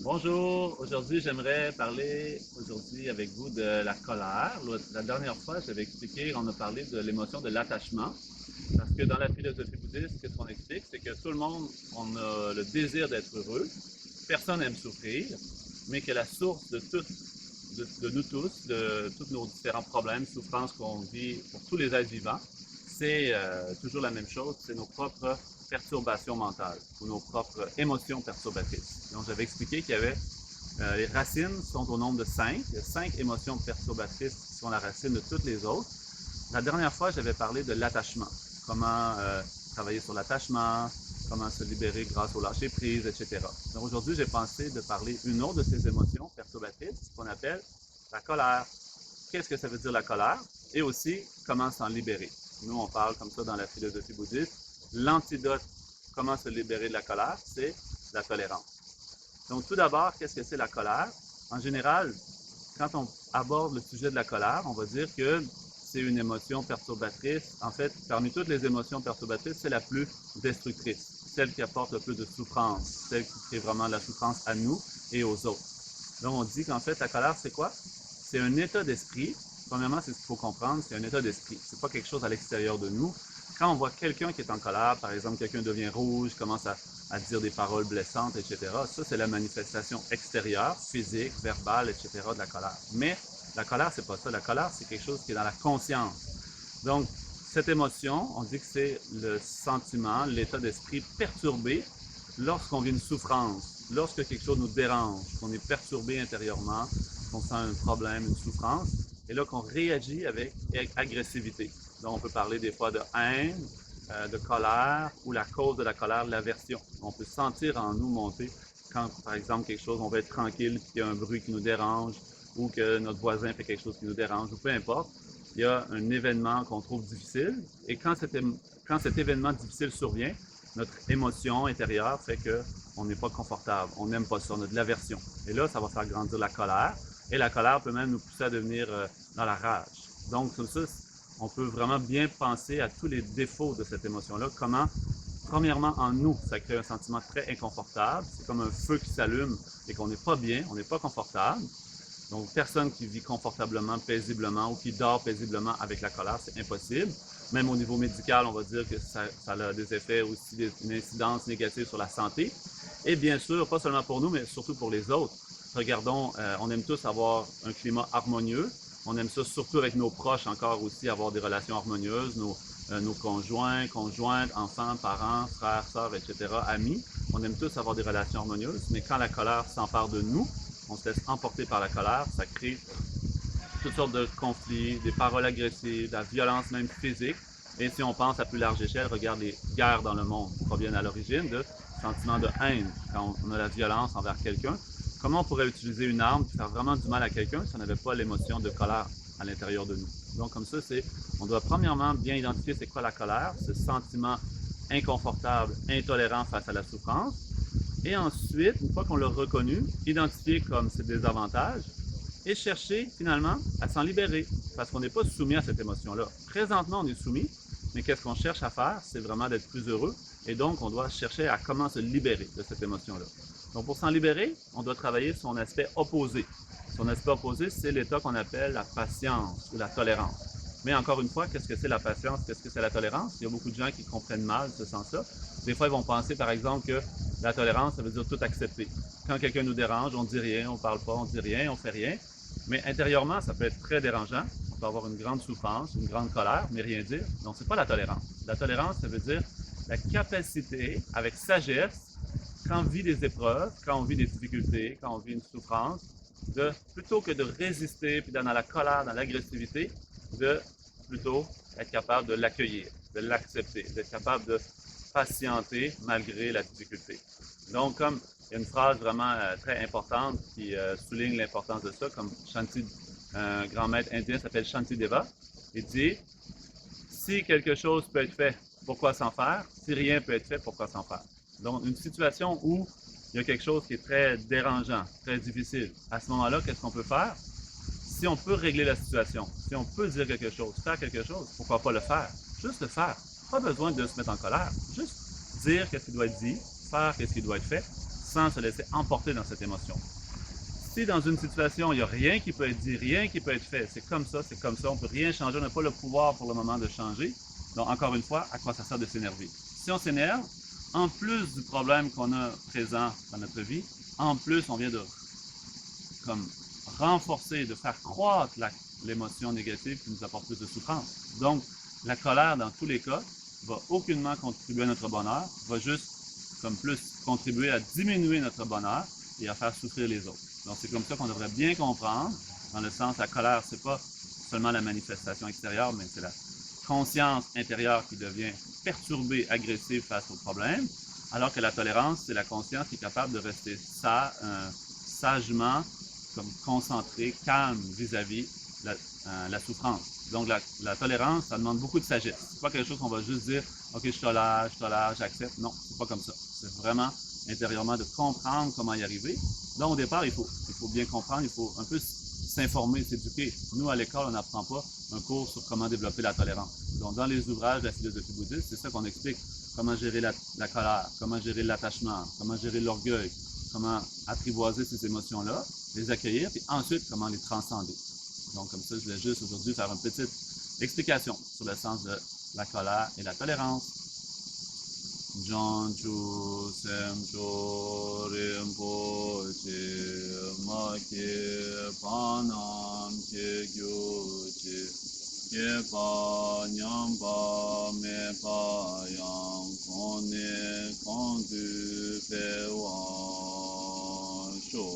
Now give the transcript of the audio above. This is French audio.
Bonjour, aujourd'hui j'aimerais parler avec vous de la colère. La dernière fois, j'avais expliqué, on a parlé de l'émotion de l'attachement, parce que dans la philosophie bouddhiste, ce qu'on explique, c'est que tout le monde, on a le désir d'être heureux, personne n'aime souffrir, mais que la source de nous tous, de tous nos différents problèmes, souffrances qu'on vit pour tous les êtres vivants, c'est toujours la même chose, c'est nos propres perturbations mentales ou nos propres émotions perturbatrices. Donc j'avais expliqué qu'il y avait les racines sont au nombre de 5. Il y a 5 émotions perturbatrices qui sont la racine de toutes les autres. La dernière fois, j'avais parlé de l'attachement. Comment travailler sur l'attachement, comment se libérer grâce au lâcher-prise, etc. Donc aujourd'hui, j'ai pensé de parler une autre de ces émotions perturbatrices qu'on appelle la colère. Qu'est-ce que ça veut dire la colère? Et aussi, comment s'en libérer. Nous, on parle comme ça dans la philosophie bouddhiste. L'antidote, comment se libérer de la colère, c'est la tolérance. Donc, tout d'abord, qu'est-ce que c'est la colère? En général, quand on aborde le sujet de la colère, on va dire que c'est une émotion perturbatrice. En fait, parmi toutes les émotions perturbatrices, c'est la plus destructrice, celle qui apporte le plus de souffrance, celle qui crée vraiment de la souffrance à nous et aux autres. Donc, on dit qu'en fait, la colère, c'est quoi? C'est un état d'esprit. Premièrement, c'est ce qu'il faut comprendre, c'est un état d'esprit. C'est pas quelque chose à l'extérieur de nous. Quand on voit quelqu'un qui est en colère, par exemple, quelqu'un devient rouge, commence à dire des paroles blessantes, etc., ça, c'est la manifestation extérieure, physique, verbale, etc., de la colère. Mais la colère, c'est pas ça. La colère, c'est quelque chose qui est dans la conscience. Donc, cette émotion, on dit que c'est le sentiment, l'état d'esprit perturbé lorsqu'on vit une souffrance, lorsque quelque chose nous dérange, qu'on est perturbé intérieurement, qu'on sent un problème, une souffrance, et là qu'on réagit avec agressivité. Donc, on peut parler des fois de haine, de colère, ou la cause de la colère, l'aversion. On peut sentir en nous monter quand, par exemple, quelque chose, on veut être tranquille, qu'il y a un bruit qui nous dérange, ou que notre voisin fait quelque chose qui nous dérange, ou peu importe. Il y a un événement qu'on trouve difficile, et quand cet événement difficile survient, notre émotion intérieure fait qu'on n'est pas confortable, on n'aime pas ça, on a de l'aversion. Et là, ça va faire grandir la colère, et la colère peut même nous pousser à devenir dans la rage. Donc, comme ça, on peut vraiment bien penser à tous les défauts de cette émotion-là, comment, premièrement, en nous, ça crée un sentiment très inconfortable, c'est comme un feu qui s'allume et qu'on n'est pas bien, on n'est pas confortable. Donc, personne qui vit confortablement, paisiblement ou qui dort paisiblement avec la colère, c'est impossible. Même au niveau médical, on va dire que ça a des effets aussi, une incidence négative sur la santé. Et bien sûr, pas seulement pour nous, mais surtout pour les autres. Regardons, on aime tous avoir un climat harmonieux. On aime ça surtout avec nos proches encore aussi, avoir des relations harmonieuses, nos conjoints, conjointes, enfants, parents, frères, sœurs, etc., amis. On aime tous avoir des relations harmonieuses, mais quand la colère s'empare de nous, on se laisse emporter par la colère, ça crée toutes sortes de conflits, des paroles agressives, de la violence même physique. Et si on pense à plus large échelle, regarde les guerres dans le monde qui proviennent à l'origine de sentiments de haine. Quand on a la violence envers quelqu'un, comment on pourrait utiliser une arme pour faire vraiment du mal à quelqu'un si on n'avait pas l'émotion de colère à l'intérieur de nous? Donc comme ça, on doit premièrement bien identifier c'est quoi la colère, ce sentiment inconfortable, intolérant face à la souffrance. Et ensuite, une fois qu'on l'a reconnu, identifier comme ses désavantages et chercher finalement à s'en libérer parce qu'on n'est pas soumis à cette émotion-là. Présentement, on est soumis, mais qu'est-ce qu'on cherche à faire? C'est vraiment d'être plus heureux et donc on doit chercher à comment se libérer de cette émotion-là. Donc pour s'en libérer, on doit travailler son aspect opposé. Son aspect opposé, c'est l'état qu'on appelle la patience ou la tolérance. Mais encore une fois, qu'est-ce que c'est la patience? Qu'est-ce que c'est la tolérance? Il y a beaucoup de gens qui comprennent mal ce sens-là. Des fois, ils vont penser, par exemple, que la tolérance, ça veut dire tout accepter. Quand quelqu'un nous dérange, on ne dit rien, on ne parle pas, on ne dit rien, on ne fait rien. Mais intérieurement, ça peut être très dérangeant. On peut avoir une grande souffrance, une grande colère, mais rien dire. Donc, ce n'est pas la tolérance. La tolérance, ça veut dire la capacité, avec sagesse, quand on vit des épreuves, quand on vit des difficultés, quand on vit une souffrance, plutôt que de résister, puis dans la colère, dans l'agressivité, de plutôt être capable de l'accueillir, de l'accepter, d'être capable de patienter malgré la difficulté. Donc, comme il y a une phrase vraiment très importante qui souligne l'importance de ça, comme un grand maître indien s'appelle Shantideva, il dit si quelque chose peut être fait, pourquoi s'en faire? Si rien peut être fait, pourquoi s'en faire? Donc, une situation où il y a quelque chose qui est très dérangeant, très difficile, à ce moment-là, qu'est-ce qu'on peut faire? Si on peut régler la situation, si on peut dire quelque chose, faire quelque chose, pourquoi pas le faire? Juste le faire. Pas besoin de se mettre en colère. Juste dire ce qui doit être dit, faire ce qui doit être fait. sans se laisser emporter dans cette émotion. Si dans une situation, il n'y a rien qui peut être dit, rien qui peut être fait, c'est comme ça, on ne peut rien changer, on n'a pas le pouvoir pour le moment de changer. Donc, encore une fois, à quoi ça sert de s'énerver? Si on s'énerve, en plus du problème qu'on a présent dans notre vie, en plus, on vient de comme renforcer, de faire croître l'émotion négative qui nous apporte plus de souffrance. Donc, la colère, dans tous les cas, va aucunement contribuer à notre bonheur, va juste comme plus contribuer à diminuer notre bonheur et à faire souffrir les autres. Donc, c'est comme ça qu'on devrait bien comprendre, dans le sens, la colère, c'est pas seulement la manifestation extérieure, mais c'est la conscience intérieure qui devient perturbée, agressive face au problème, alors que la tolérance, c'est la conscience qui est capable de rester sagement, comme concentré, calme vis-à-vis la souffrance. Donc, la tolérance, ça demande beaucoup de sagesse. C'est pas quelque chose qu'on va juste dire, OK, je tolère, j'accepte. Non, c'est pas comme ça. C'est vraiment intérieurement de comprendre comment y arriver. Donc, au départ, il faut bien comprendre, il faut un peu s'informer, s'éduquer. Nous, à l'école, on n'apprend pas un cours sur comment développer la tolérance. Donc, dans les ouvrages de la philosophie bouddhiste, c'est ça qu'on explique. Comment gérer la colère, comment gérer l'attachement, comment gérer l'orgueil, comment apprivoiser ces émotions-là, les accueillir, puis ensuite, comment les transcender. Donc, comme ça, je voulais juste aujourd'hui faire une petite explication sur le sens de la colère et la tolérance. Janchu semcho rinpoche ma ke panam ke gyuche ke pa nyam pa me pa yang kone kondu pe wan sho